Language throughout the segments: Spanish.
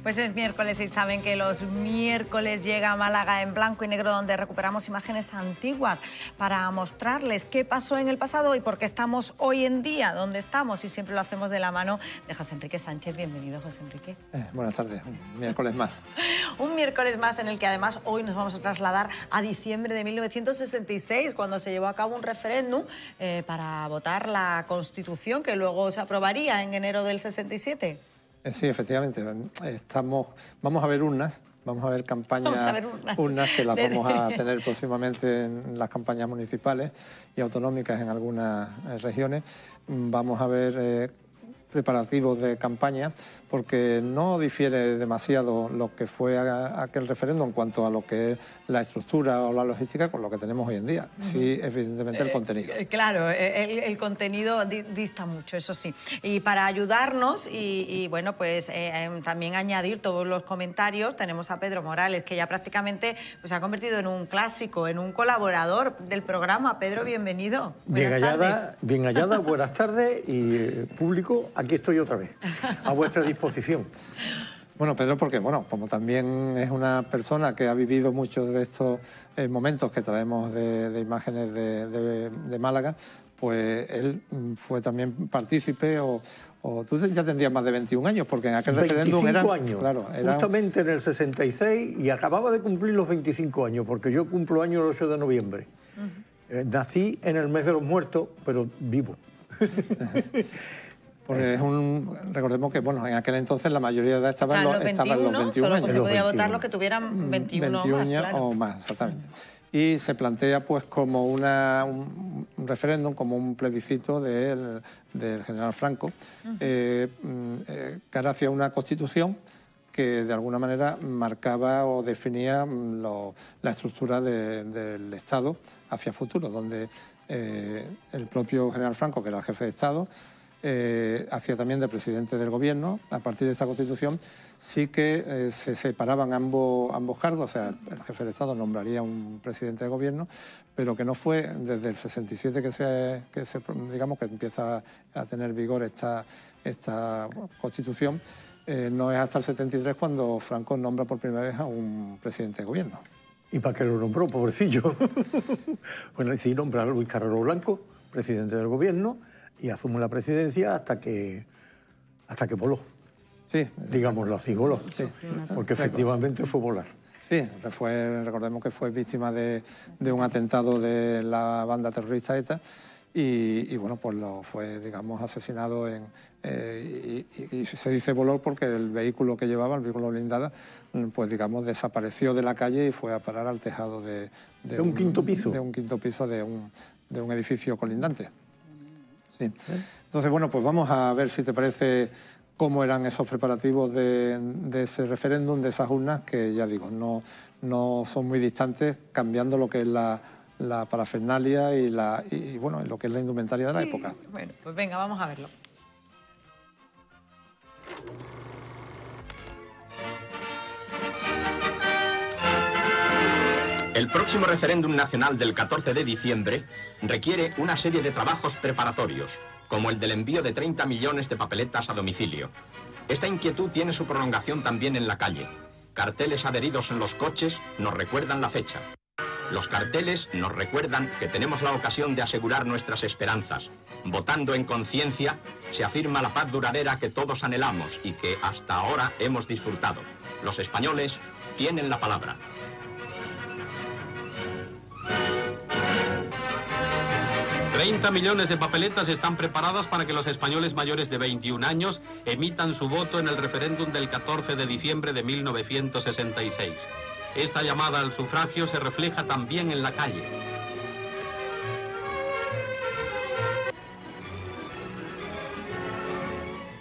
Pues es miércoles y saben que los miércoles llega Málaga en blanco y negro, donde recuperamos imágenes antiguas para mostrarles qué pasó en el pasado y por qué estamos hoy en día donde estamos, y siempre lo hacemos de la mano de José Enrique Sánchez. Bienvenido, José Enrique. Buenas tardes, un miércoles más. Un miércoles más en el que además hoy nos vamos a trasladar a diciembre de 1966, cuando se llevó a cabo un referéndum para votar la Constitución, que luego se aprobaría en enero del 67. Sí, efectivamente. Vamos a ver urnas, vamos a ver campañas, urnas que las vamos a tener próximamente en las campañas municipales y autonómicas en algunas regiones. Vamos a ver preparativos de campaña, porque no difiere demasiado lo que fue aquel referéndum en cuanto a lo que es la estructura o la logística con lo que tenemos hoy en día. Sí, evidentemente el contenido. Claro, el contenido dista mucho, eso sí. Y para ayudarnos y bueno, pues también añadir todos los comentarios, tenemos a Pedro Morales, que ya prácticamente se ha convertido en un clásico, en un colaborador del programa. Pedro, bienvenido. Bien hallada, buenas tardes, y público, aquí estoy otra vez, a vuestra disposición. Bueno, Pedro, porque como también es una persona que ha vivido muchos de estos momentos que traemos de imágenes de Málaga, pues él fue también partícipe o tú ya tendrías más de 21 años, porque en aquel referéndum eran... 25 años, claro, justamente en el 66, y acababa de cumplir los 25 años, porque yo cumplo año el 8 de noviembre. Nací en el mes de los muertos, pero vivo. Porque recordemos que en aquel entonces la mayoría de edad estaban los 21 años. Solo se podía votar los que tuvieran 21 o más, exactamente. Y se plantea pues como un referéndum, como un plebiscito del general Franco, que era hacia una constitución que de alguna manera marcaba o definía la estructura del Estado hacia futuro, donde el propio general Franco, que era el jefe de Estado, hacía también de presidente del gobierno. A partir de esta Constitución sí que se separaban ambos cargos, o sea, el jefe de Estado nombraría un presidente de gobierno, pero que no fue desde el 67 digamos que empieza a tener vigor esta Constitución. No es hasta el 73 cuando Franco nombra por primera vez a un presidente de gobierno. ¿Y para qué lo nombró, pobrecillo? Bueno, decidí nombrar a Luis Carrero Blanco, presidente del gobierno, y asume la presidencia hasta que voló. Sí. Digámoslo así, voló. Sí. Porque efectivamente fue volar. Sí, recordemos que fue víctima de un atentado de la banda terrorista ETA y bueno, pues fue, digamos, asesinado y se dice voló porque el vehículo que llevaba, el vehículo blindado, pues digamos, desapareció de la calle y fue a parar al tejado de un quinto piso. De un quinto piso de un edificio colindante. Sí. Entonces, bueno, pues vamos a ver si te parece cómo eran esos preparativos de ese referéndum, de esas urnas, que ya digo, no son muy distantes, cambiando lo que es la parafernalia y bueno, lo que es la indumentaria de la época. Bueno, pues venga, vamos a verlo. El próximo referéndum nacional del 14 de diciembre requiere una serie de trabajos preparatorios, como el del envío de 30 millones de papeletas a domicilio. Esta inquietud tiene su prolongación también en la calle. Carteles adheridos en los coches nos recuerdan la fecha. Los carteles nos recuerdan que tenemos la ocasión de asegurar nuestras esperanzas. Votando en conciencia, se afirma la paz duradera que todos anhelamos y que hasta ahora hemos disfrutado. Los españoles tienen la palabra. $30 millones de papeletas están preparadas para que los españoles mayores de 21 años emitan su voto en el referéndum del 14 de diciembre de 1966. Esta llamada al sufragio se refleja también en la calle.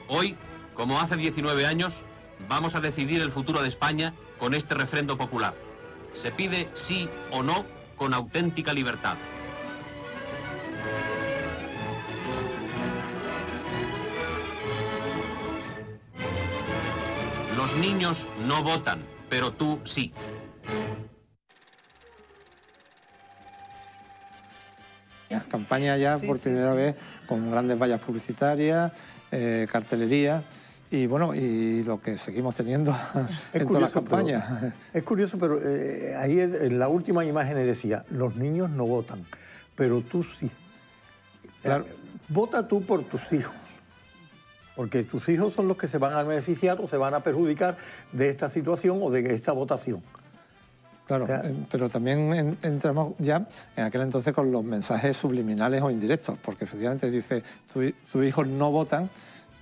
Hoy, como hace 19 años, vamos a decidir el futuro de España con este refrendo popular. Se pide sí o no con auténtica libertad. Los niños no votan, pero tú sí. Campaña ya por primera vez con grandes vallas publicitarias, cartelería Y bueno, y lo que seguimos teniendo en todas las campañas. Es curioso, pero ahí en la última imagen decía, los niños no votan, pero tú sí. Claro. Vota tú por tus hijos, porque tus hijos son los que se van a beneficiar o se van a perjudicar de esta situación o de esta votación. Claro, pero también entramos ya en aquel entonces con los mensajes subliminales o indirectos, porque efectivamente dice, tus hijos no votan,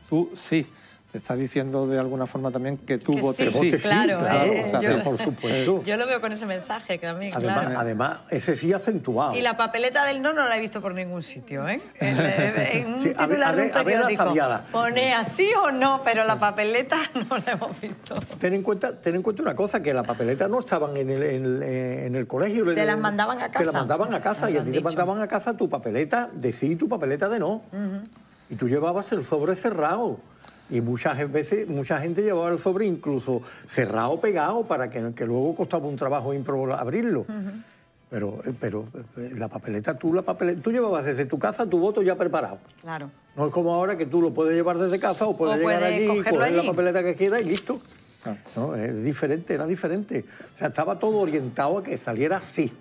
tú sí. Te está diciendo de alguna forma también que tú votes sí. Claro, o sea, por supuesto. Yo lo veo con ese mensaje también, además, claro. Además, ese sí acentuado. Y la papeleta del no la he visto por ningún sitio, ¿eh? En un titular de un periódico. Pone así o no, pero la papeleta no la hemos visto. Ten en cuenta una cosa, que la papeleta no estaban en el colegio. Te las mandaban a casa. Te las mandaban a casa y a ti te mandaban a casa tu papeleta de sí y tu papeleta de no. Y tú llevabas el sobre cerrado. Y muchas veces, mucha gente llevaba el sobre incluso cerrado, pegado, para que luego costaba un trabajo ímprobo abrirlo. Pero la papeleta, tú llevabas desde tu casa tu voto ya preparado. Claro. No es como ahora que tú lo puedes llevar desde casa o puedes llegar allí y coger la papeleta que quieras y listo. Claro. No, es diferente, era diferente. O sea, estaba todo orientado a que saliera así.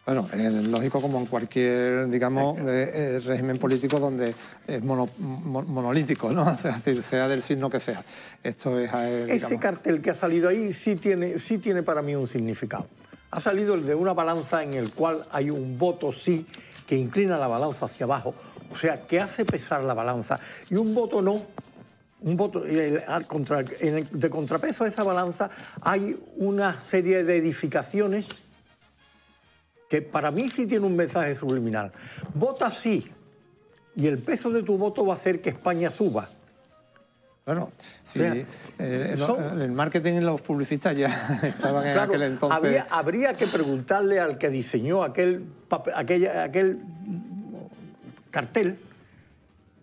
Bueno, es lógico como en cualquier, digamos, régimen político donde es monolítico, ¿no? Es decir, sea del signo que sea. Esto es... Ese cartel que ha salido ahí sí tiene para mí un significado. Ha salido de una balanza en el cual hay un voto sí que inclina la balanza hacia abajo, o sea, que hace pesar la balanza, y un voto no. Un voto, de contrapeso a esa balanza hay una serie de edificaciones que para mí sí tiene un mensaje subliminal. Vota sí, y el peso de tu voto va a hacer que España suba. Bueno, sí, el marketing y los publicistas ya estaban en aquel entonces... Habría que preguntarle al que diseñó aquel cartel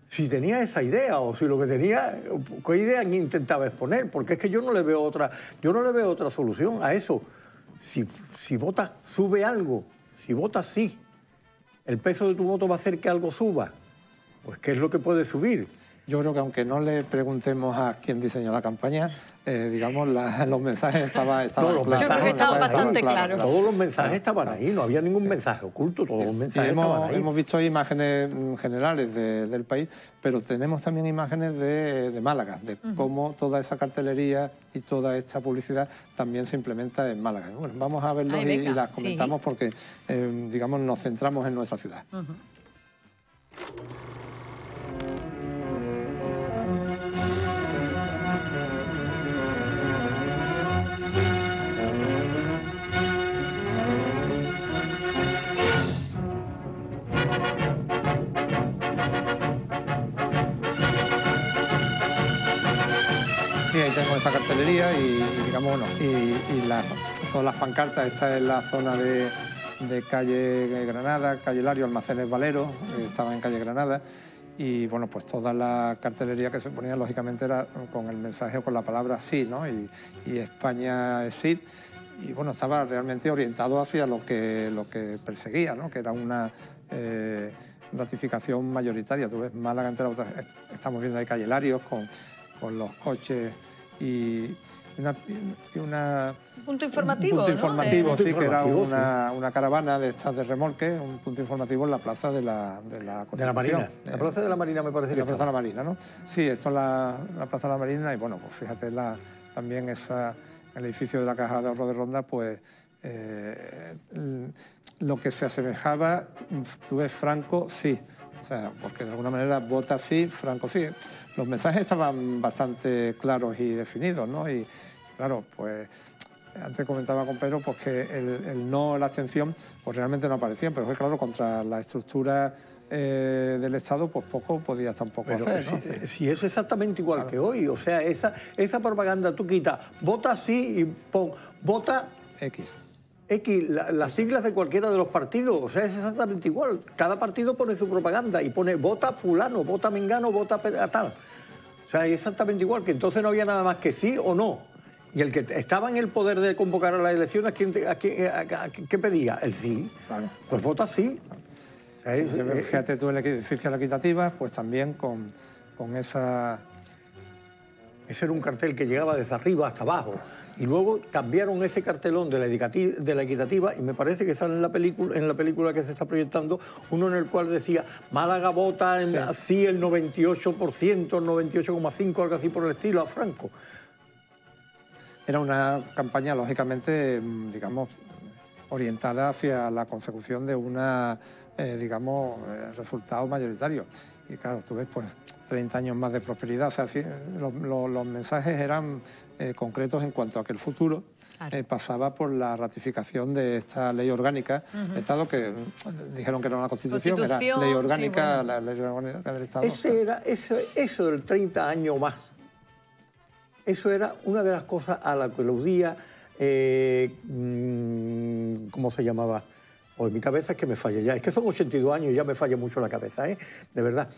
si tenía esa idea o si lo que tenía, qué idea intentaba exponer, porque es que yo no le veo otra solución a eso. Si votas, sube algo. Si votas sí, el peso de tu voto va a hacer que algo suba. Pues, ¿qué es lo que puede subir? Yo creo que aunque no le preguntemos a quién diseñó la campaña, digamos, los mensajes estaban claros. Yo creo que estaban bastante claros. Todos los mensajes estaban ahí, no había ningún mensaje oculto, todos los mensajes estaban ahí. Hemos visto imágenes generales del país, pero tenemos también imágenes de Málaga, de cómo toda esa cartelería y toda esta publicidad también se implementa en Málaga. Bueno, vamos a verlos y las comentamos porque, digamos, nos centramos en nuestra ciudad. Y ahí tengo esa cartelería y digamos, bueno, todas las pancartas. Esta es la zona de calle Granada, calle Lario, Almacenes Valero, estaba en calle Granada. Y bueno, pues toda la cartelería que se ponía, lógicamente, era con el mensaje o con la palabra sí, ¿no? Y España es sí. Y bueno, estaba realmente orientado hacia lo que perseguía, ¿no? Que era una ratificación mayoritaria. Tú ves Málaga entera, estamos viendo ahí calle Larios con los coches y un punto informativo. Un punto informativo, ¿no? Sí, que era una caravana de estas de remolque, un punto informativo en la plaza de la Constitución. De la Marina. La plaza de la Marina me parece que la plaza de la Marina, ¿no? Sí, esto es la plaza de la Marina y bueno, pues fíjate, también el edificio de la Caja de Ahorro de Ronda, pues lo que se asemejaba, tú ves Franco, sí. O sea, porque de alguna manera vota sí, Franco sí. Los mensajes estaban bastante claros y definidos, ¿no? Y claro, pues antes comentaba con Pedro pues que el no, la abstención, pues realmente no aparecían, pero es claro, contra la estructura del Estado, pues poco podías tampoco hacer, ¿no? Si es exactamente igual que hoy, o sea, esa propaganda tú quitas, vota sí y pon, vota X, las siglas de cualquiera de los partidos, o sea, es exactamente igual. Cada partido pone su propaganda y pone vota fulano, vota mengano, vota a tal. O sea, es exactamente igual, que entonces no había nada más que sí o no. Y el que estaba en el poder de convocar a las elecciones, ¿qué pedía? El sí. Claro. Pues vota sí. O sea, fíjate tú, el edificio de la Equitativa, pues también con esa Ese era un cartel que llegaba desde arriba hasta abajo. Y luego cambiaron ese cartelón de la equitativa y me parece que sale en la película que se está proyectando, uno en el cual decía Málaga vota así el 98%, el 98,5%, algo así por el estilo, a Franco. Era una campaña, lógicamente, digamos, orientada hacia la consecución de una, digamos, resultado mayoritario. Y claro, tú ves, pues, 30 años más de prosperidad. O sea, los mensajes eran concretos en cuanto a que el futuro pasaba por la ratificación de esta ley orgánica del Estado, que dijeron que era una constitución, era ley orgánica, sí, bueno, la ley orgánica del Estado. Eso del 30 años más, eso era una de las cosas a la que aludía, ¿cómo se llamaba? O en mi cabeza es que me falla ya. Es que son 82 años y ya me falla mucho la cabeza, ¿eh? De verdad.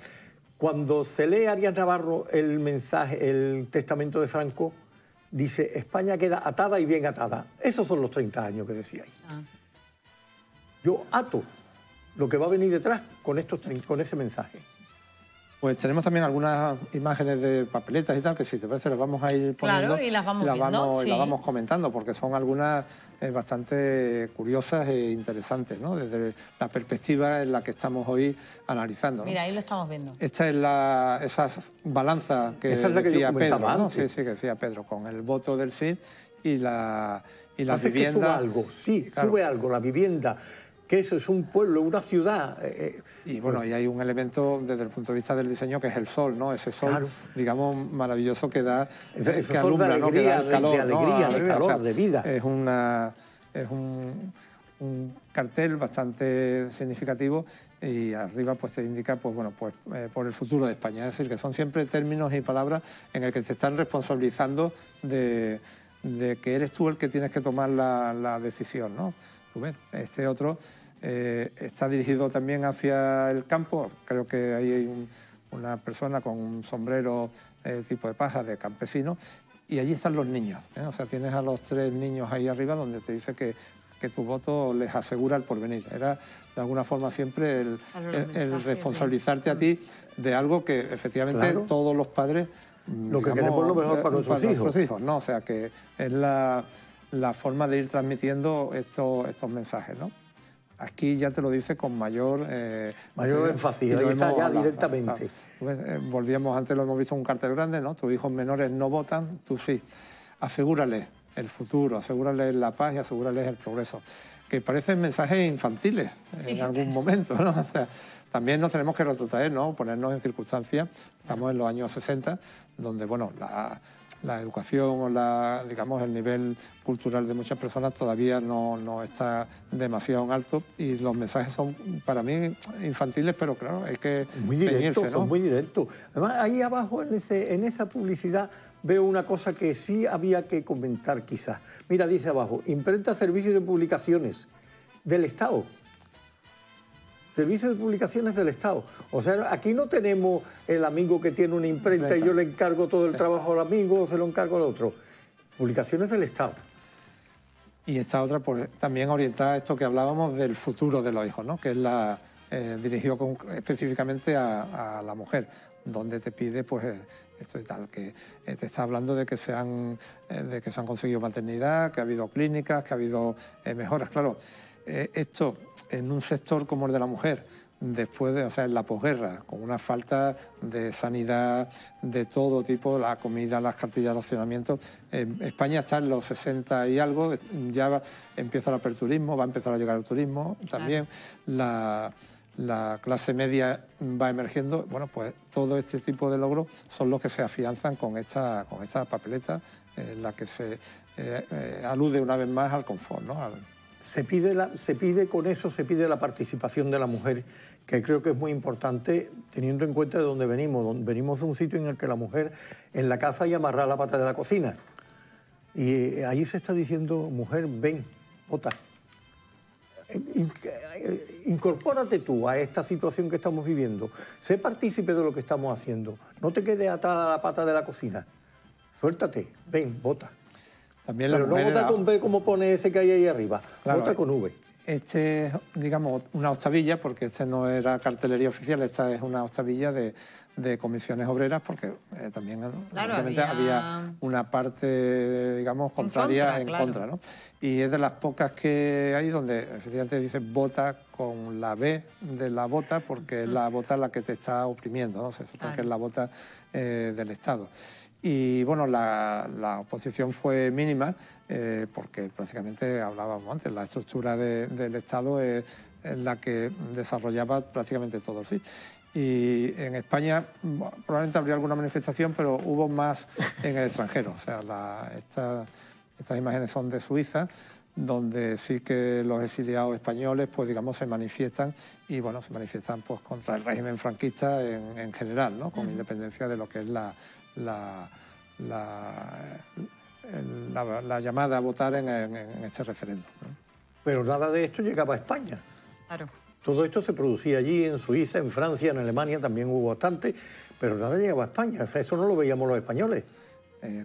Cuando se lee Arias Navarro el mensaje, el testamento de Franco, dice, España queda atada y bien atada. Esos son los 30 años que decía ahí. Yo ato lo que va a venir detrás con ese mensaje. Pues tenemos también algunas imágenes de papeletas y tal, que si te parece las vamos a ir poniendo. Claro, y las vamos viendo, y las vamos comentando, porque son algunas bastante curiosas e interesantes, ¿no? Desde la perspectiva en la que estamos hoy analizando, ¿no? Mira, ahí lo estamos viendo. Esta es esa balanza que decía Pedro, ¿no? Sí, que decía Pedro, con el voto del sí y la vivienda. Que suba algo, sí, claro. Sube algo, la vivienda. Que eso es un pueblo, una ciudad. Y bueno, y hay un elemento desde el punto de vista del diseño que es el sol, ¿no? Ese sol, claro, digamos, maravilloso que da, que alumbra, ¿no? Que da el calor, alegría, ¿no? De calor, o sea, de vida. Es un cartel bastante significativo y arriba pues te indica, pues bueno, pues por el futuro de España. Es decir, que son siempre términos y palabras en el que te están responsabilizando de que eres tú el que tienes que tomar la decisión, ¿no? Este otro está dirigido también hacia el campo. Creo que ahí hay una persona con un sombrero tipo de paja, de campesino, y allí están los niños, ¿eh? O sea, tienes a los 3 niños ahí arriba donde te dice que tu voto les asegura el porvenir. Era, de alguna forma, siempre el responsabilizarte a ti de algo que, efectivamente, claro, todos los padres... Lo que queremos lo mejor para nuestros hijos, ¿no? O sea, que es la forma de ir transmitiendo estos mensajes, ¿no? Aquí ya te lo dice con mayor énfasis, ahí está ya directamente. Volvíamos, antes lo hemos visto en un cartel grande, ¿no? Tus hijos menores no votan, tú sí. Asegúrales el futuro, asegúrales la paz y asegúrales el progreso. Que parecen mensajes infantiles en algún momento, ¿no? O sea, también nos tenemos que retrotraer, ¿no? Ponernos en circunstancias. Estamos en los años 60, donde, bueno, la educación o digamos, el nivel cultural de muchas personas todavía no está demasiado alto y los mensajes son, para mí, infantiles, pero claro, hay que ceñirse, ¿no? Son muy directos. Además, ahí abajo, en esa publicidad, veo una cosa que sí había que comentar quizás. Mira, dice abajo, imprenta servicios de publicaciones del Estado. Servicios de publicaciones del Estado. O sea, aquí no tenemos el amigo que tiene una imprenta y yo le encargo todo el trabajo al amigo o se lo encargo al otro. Publicaciones del Estado. Y esta otra, pues, también orientada a esto que hablábamos del futuro de los hijos, ¿no? Que es dirigido específicamente a la mujer, donde te pide, pues, esto y tal, que te está hablando de que se han conseguido maternidad, que ha habido clínicas, que ha habido mejoras, claro. Esto en un sector como el de la mujer, después o sea, en la posguerra, con una falta de sanidad de todo tipo, la comida, las cartillas de racionamiento. España está en los 60 y algo, ya empieza el aperturismo, va a empezar a llegar el turismo, también la clase media va emergiendo. Bueno, pues todo este tipo de logros son los que se afianzan con esta papeleta, en la que se alude una vez más al confort, ¿no? Se pide la participación de la mujer, que creo que es muy importante teniendo en cuenta de dónde venimos. Venimos de un sitio en el que la mujer en la casa y amarra la pata de la cocina. Y ahí se está diciendo, mujer, ven, vota. Incorpórate tú a esta situación que estamos viviendo. Sé partícipe de lo que estamos haciendo. No te quedes atada a la pata de la cocina. Suéltate, ven, vota. También pero no vota con B como pone ese que hay ahí arriba, claro, vota con V. Este es, digamos, una octavilla, porque este no era cartelería oficial, esta es una octavilla de de comisiones obreras, porque también lógicamente había una parte, digamos, contraria en contra, ¿no? Y es de las pocas que hay donde efectivamente dice vota con la B de la bota, porque es la bota la que te está oprimiendo, ¿no? Se supone que es la bota del Estado. Y bueno, la oposición fue mínima, porque prácticamente hablábamos antes, la estructura del Estado es la que desarrollaba prácticamente todo el fin. Y en España probablemente habría alguna manifestación, pero hubo más en el extranjero. O sea, estas imágenes son de Suiza, donde sí que los exiliados españoles, pues digamos, se manifiestan y bueno, se manifiestan pues contra el régimen franquista en general, ¿no? Con independencia de lo que es la llamada a votar en este referéndum, ¿no? Pero nada de esto llegaba a España. Claro. Todo esto se producía allí, en Suiza, en Francia, en Alemania también hubo bastante, pero nada llegaba a España. O sea, eso no lo veíamos los españoles.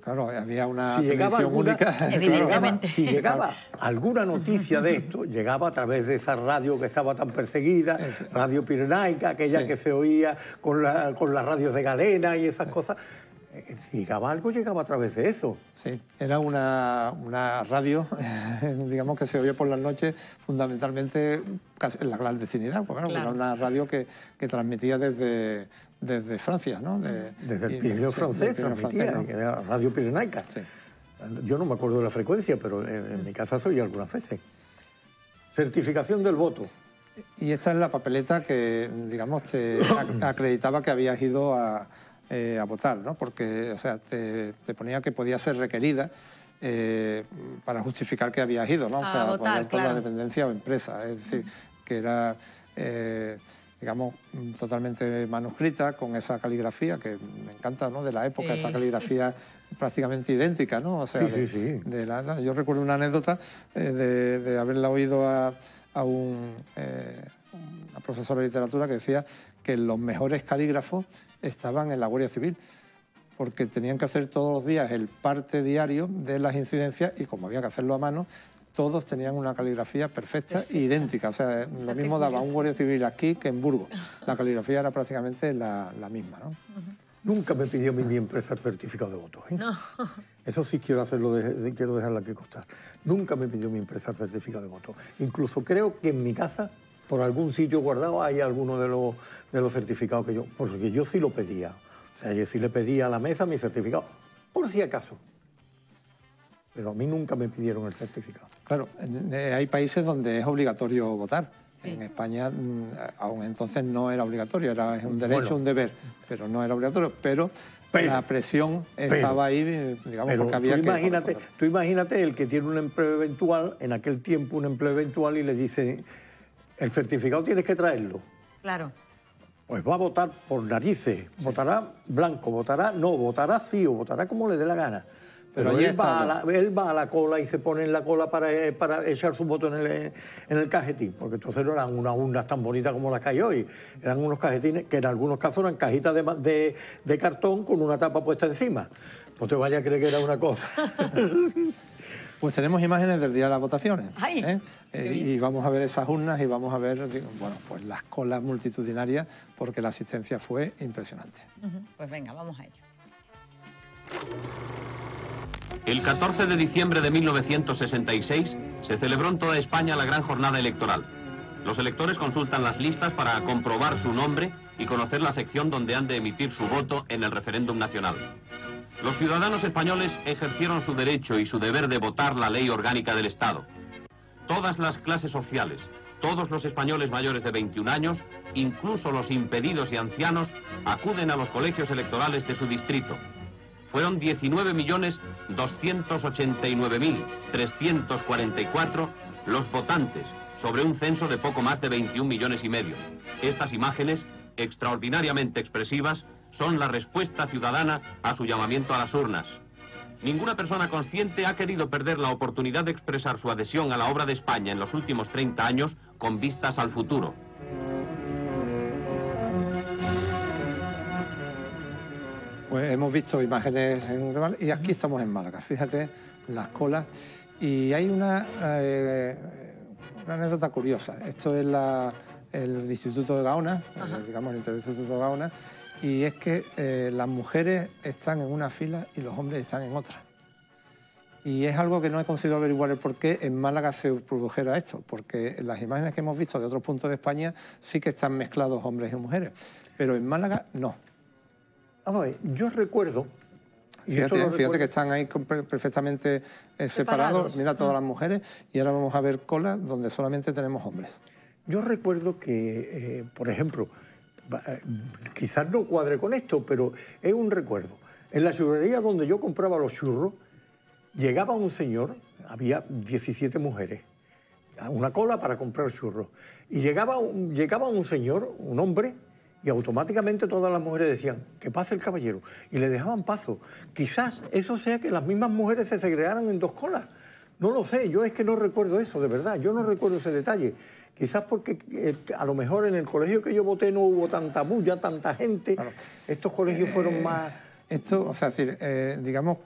Claro, había una si televisión única. Evidentemente. Si llegaba alguna noticia de esto, llegaba a través de esa radio que estaba tan perseguida, Radio Pirenaica, aquella que se oía con las radios de galena y esas cosas. Si llegaba algo, llegaba a través de eso. Sí, era una radio, digamos, que se oía por las noches, fundamentalmente casi en la clandestinidad, porque claro, era una radio que transmitía desde Francia, ¿no? Desde el Pirineo francés transmitía, ¿no? Que era Radio Pirenaica. Sí. Yo no me acuerdo de la frecuencia, pero en mi casa se oía algunas veces. Certificación del voto. Y esta es la papeleta que, digamos, te acreditaba que habías ido a votar, ¿no? Porque, o sea, te ponía que podía ser requerida para justificar que habías ido, ¿no? O sea, votar, por la dependencia o empresa. Es decir, que era, digamos, totalmente manuscrita, con esa caligrafía que me encanta, ¿no? De la época, esa caligrafía prácticamente idéntica, ¿no? O sea, yo recuerdo una anécdota de haberla oído a una profesora de literatura que decía que los mejores calígrafos estaban en la Guardia Civil, porque tenían que hacer todos los días el parte diario de las incidencias y como había que hacerlo a mano, todos tenían una caligrafía perfecta e idéntica. O sea, lo mismo daba un Guardia Civil aquí que en Burgos. La caligrafía era prácticamente la misma, ¿no? Nunca me pidió mi empresa el certificado de voto, ¿eh? No. Eso sí quiero hacerlo, quiero dejarla que constar. Nunca me pidió mi empresa el certificado de voto. Incluso creo que en mi casa, por algún sitio guardado, hay alguno de los certificados que porque yo sí lo pedía. O sea, yo sí le pedía a la mesa mi certificado, por si acaso. Pero a mí nunca me pidieron el certificado. Claro, hay países donde es obligatorio votar. Sí. En España, aún entonces no era obligatorio, era un derecho, un deber, pero no era obligatorio. Pero la presión estaba ahí, digamos, porque había que... Tú imagínate el que tiene un empleo eventual, en aquel tiempo un empleo eventual, y le dice, el certificado tienes que traerlo. Claro. Pues va a votar por narices, votará blanco, votará sí o votará como le dé la gana. Pero él va a la cola y se pone en la cola para echar su voto en el cajetín, porque entonces no eran unas urnas tan bonitas como las que hay hoy, eran unos cajetines que en algunos casos eran cajitas de cartón con una tapa puesta encima. No te vayas a creer que era una cosa. Pues tenemos imágenes del día de las votaciones, y vamos a ver esas urnas y vamos a ver, bueno, pues las colas multitudinarias, porque la asistencia fue impresionante. Pues venga, vamos a ello. El 14 de diciembre de 1966 se celebró en toda España la gran jornada electoral. Los electores consultan las listas para comprobar su nombre y conocer la sección donde han de emitir su voto en el referéndum nacional. Los ciudadanos españoles ejercieron su derecho y su deber de votar la ley orgánica del Estado. Todas las clases sociales, todos los españoles mayores de 21 años, incluso los impedidos y ancianos, acuden a los colegios electorales de su distrito. Fueron 19.289.344 los votantes, sobre un censo de poco más de 21,5 millones. Estas imágenes, extraordinariamente expresivas, son la respuesta ciudadana a su llamamiento a las urnas. Ninguna persona consciente ha querido perder la oportunidad de expresar su adhesión a la obra de España en los últimos 30 años con vistas al futuro. Pues hemos visto imágenes en global y aquí estamos en Málaga. Fíjate las colas. Y hay una anécdota curiosa. Esto es el Instituto de Gaona, digamos el Instituto de Gaona, y es que las mujeres están en una fila y los hombres están en otra. Y es algo que no he conseguido averiguar el por qué en Málaga se produjera esto, porque en las imágenes que hemos visto de otros puntos de España sí que están mezclados hombres y mujeres, pero en Málaga no. Vamos a ver, yo recuerdo... Fíjate que están ahí perfectamente separados. Mira todas las mujeres y ahora vamos a ver colas donde solamente tenemos hombres. Yo recuerdo que, por ejemplo, quizás no cuadre con esto, pero es un recuerdo. En la churrería donde yo compraba los churros, llegaba un señor, había 17 mujeres, a una cola para comprar churros, y llegaba un señor, un hombre, y automáticamente todas las mujeres decían, que pase el caballero, y le dejaban paso. Quizás eso sea que las mismas mujeres se segregaran en dos colas. No lo sé, yo es que no recuerdo eso, de verdad, yo no recuerdo ese detalle. Quizás porque a lo mejor en el colegio que yo voté no hubo tanta bulla, tanta gente, claro. Estos colegios fueron más... Esto, o sea, decir, digamos,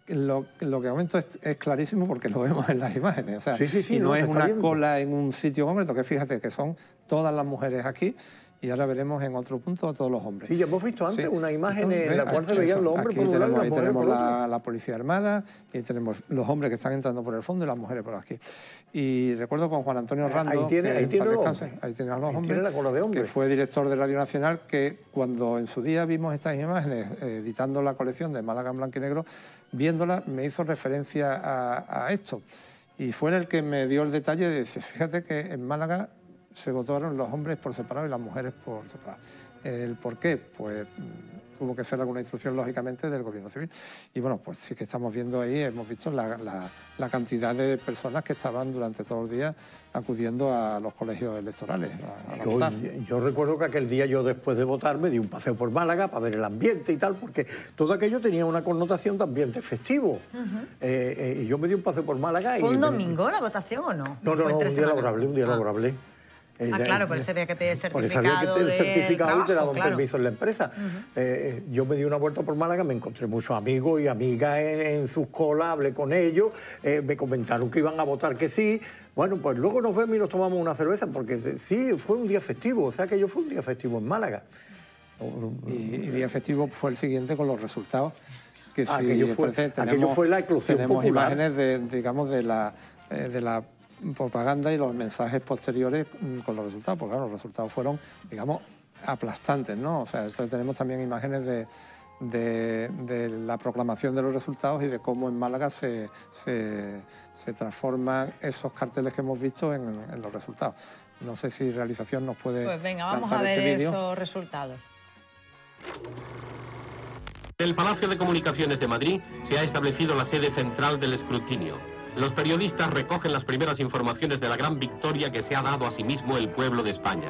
lo que comento es clarísimo porque lo vemos en las imágenes, o sea, y no es una cola en un sitio concreto, que fíjate que son todas las mujeres aquí, y ahora veremos en otro punto a todos los hombres. Sí, ya hemos visto antes una imagen en la cual se veían los hombres por un lado y las mujeres por otro. Ahí tenemos la policía armada, y tenemos los hombres que están entrando por el fondo y las mujeres por aquí. Y recuerdo con Juan Antonio Rando, ahí tiene a los hombres, la cola de hombre, que fue director de Radio Nacional, que cuando en su día vimos estas imágenes, editando la colección de Málaga en blanco y negro, viéndola me hizo referencia a esto. Y fue el que me dio el detalle de decir, fíjate que en Málaga se votaron los hombres por separado y las mujeres por separado. ¿El por qué? Pues tuvo que ser alguna instrucción, lógicamente, del Gobierno Civil. Y bueno, pues sí que estamos viendo ahí, hemos visto la cantidad de personas que estaban durante todo el día acudiendo a los colegios electorales. Yo recuerdo que aquel día yo, después de votar, me di un paseo por Málaga para ver el ambiente y tal, porque todo aquello tenía una connotación de ambiente festivo. Y yo me di un paseo por Málaga. ¿Fue un domingo la votación o no? No, un día laborable. Claro, por eso había que pedir certificado. Por eso había que pedir certificado y te daban claro. permiso en la empresa. Yo me di una vuelta por Málaga, me encontré muchos amigos y amigas en sus colas, hablé con ellos, me comentaron que iban a votar que sí. Bueno, pues luego nos vemos y nos tomamos una cerveza, porque sí, fue un día festivo, o sea que yo fue un día festivo en Málaga. Y día festivo fue el siguiente con los resultados. Que aquello fue la eclosión tenemos popular. Imágenes de la propaganda y los mensajes posteriores con los resultados, porque claro, los resultados fueron, digamos, aplastantes, ¿no? O sea, entonces tenemos también imágenes de la proclamación de los resultados y de cómo en Málaga se transforman esos carteles que hemos visto en los resultados. No sé si realización nos puede... Pues venga, vamos a ver esos resultados. En el Palacio de Comunicaciones de Madrid se ha establecido la sede central del escrutinio. Los periodistas recogen las primeras informaciones de la gran victoria que se ha dado a sí mismo el pueblo de España.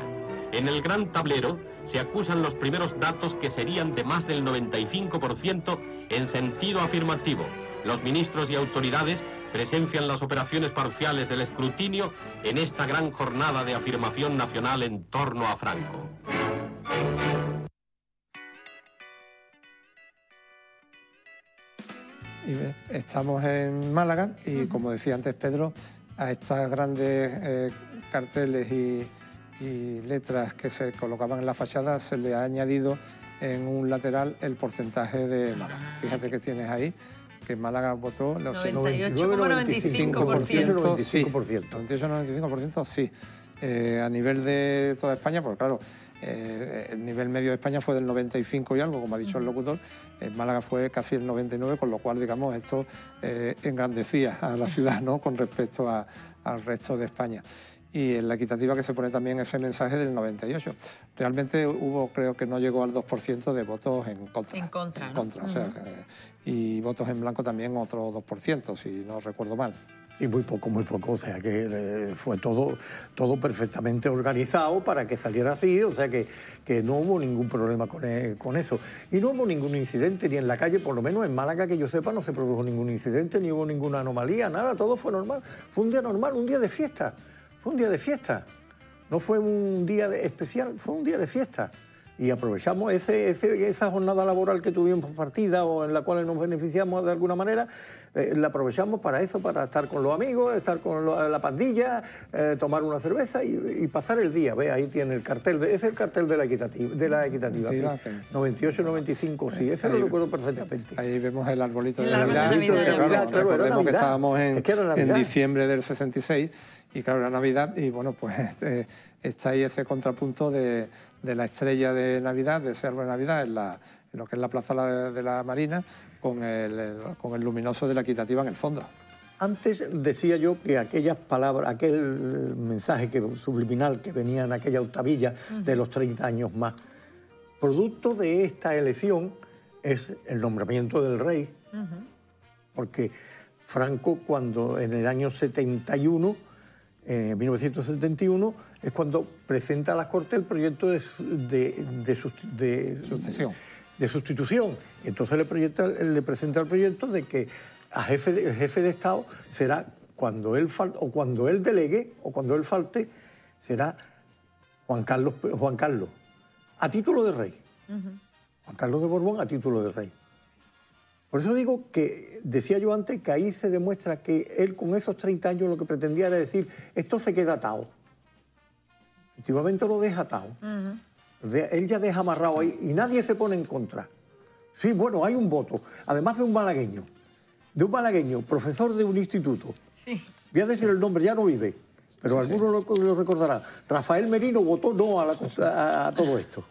En el gran tablero se acusan los primeros datos que serían de más del 95% en sentido afirmativo. Los ministros y autoridades presencian las operaciones parciales del escrutinio en esta gran jornada de afirmación nacional en torno a Franco. Estamos en Málaga y, como decía antes Pedro, a estas grandes carteles y letras que se colocaban en la fachada se le ha añadido en un lateral el porcentaje de Málaga. Fíjate que tienes ahí que Málaga votó los 98,95%. Sí, 98-95% sí. A nivel de toda España, porque claro, el nivel medio de España fue del 95 y algo, como ha dicho el locutor. En Málaga fue casi el 99, con lo cual, digamos, esto engrandecía a la ciudad, ¿no?, con respecto al resto de España. Y en la equitativa que se pone también ese mensaje del 98. Realmente hubo, creo que no llegó al 2% de votos en contra. En contra, ¿no? O sea, y votos en blanco también otro 2%, si no recuerdo mal. Y muy poco, o sea que fue todo perfectamente organizado para que saliera así, o sea que no hubo ningún problema con eso. Y no hubo ningún incidente, ni en la calle, por lo menos en Málaga, que yo sepa, no se produjo ningún incidente, ni hubo ninguna anomalía, nada, todo fue normal. Fue un día normal, un día de fiesta, fue un día de fiesta. No fue un día especial, fue un día de fiesta. y aprovechamos esa jornada laboral que tuvimos partida o en la cual nos beneficiamos de alguna manera, la aprovechamos para eso, para estar con los amigos, estar con la pandilla, tomar una cerveza y pasar el día. Ve, ahí tiene el cartel, es el cartel de la equitativa, sí. 98-95, sí, ese lo recuerdo perfectamente. Ahí vemos el arbolito de Navidad. Claro, recordemos que estábamos era en diciembre del 66 y claro, era Navidad y bueno, pues está ahí ese contrapunto de la estrella de Navidad, de ese árbol de Navidad en lo que es la plaza de la Marina, con el luminoso de la equitativa en el fondo. Antes decía yo que aquellas palabras, aquel mensaje subliminal que venía en aquella octavilla de los 30 años más, producto de esta elección es el nombramiento del rey, porque Franco, cuando en el año 71, 1971, es cuando presenta a las Cortes el proyecto de sustitución. Entonces le presenta el proyecto de que el jefe de Estado será, cuando él delegue o cuando él falte, será Juan Carlos, a título de rey. Juan Carlos de Borbón a título de rey. Por eso digo que, decía yo antes, que ahí se demuestra que él con esos 30 años lo que pretendía era decir, esto se queda atado. Efectivamente lo deja atado. Él ya deja amarrado ahí y nadie se pone en contra. Sí, bueno, hay un voto, además de un malagueño, profesor de un instituto. Sí. Voy a decir el nombre, ya no vive, pero algunos lo recordarán. Rafael Merino votó no a todo esto.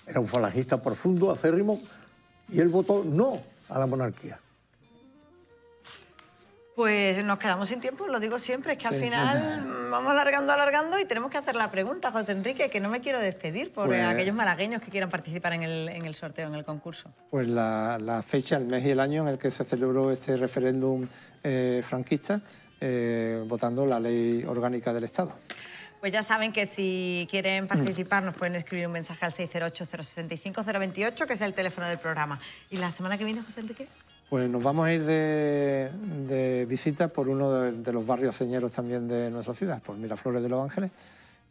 Era un falangista profundo, acérrimo, y él votó no a la monarquía. Pues nos quedamos sin tiempo, lo digo siempre, es que al final vamos alargando y tenemos que hacer la pregunta, José Enrique, que no me quiero despedir por aquellos malagueños que quieran participar en el sorteo, en el concurso. Pues la fecha, el mes y el año en el que se celebró este referéndum franquista, votando la ley orgánica del Estado. Pues ya saben que si quieren participar nos pueden escribir un mensaje al 608-065-028, que es el teléfono del programa. ¿Y la semana que viene, José Enrique? Pues nos vamos a ir de visita por uno de los barrios señeros también de nuestra ciudad, por Miraflores de los Ángeles,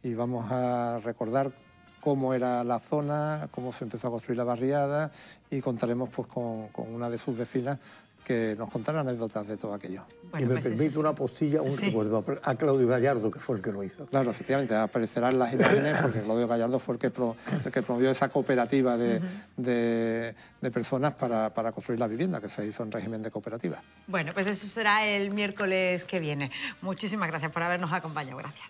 y vamos a recordar cómo era la zona, cómo se empezó a construir la barriada, y contaremos pues con una de sus vecinas que nos contará anécdotas de todo aquello. Bueno, y me permite una postilla, un recuerdo a Claudio Gallardo, que fue el que lo hizo. Claro, efectivamente, aparecerán las imágenes porque Claudio Gallardo fue el que promovió esa cooperativa de personas para construir la vivienda, que se hizo en régimen de cooperativa. Bueno, pues eso será el miércoles que viene. Muchísimas gracias por habernos acompañado. Gracias.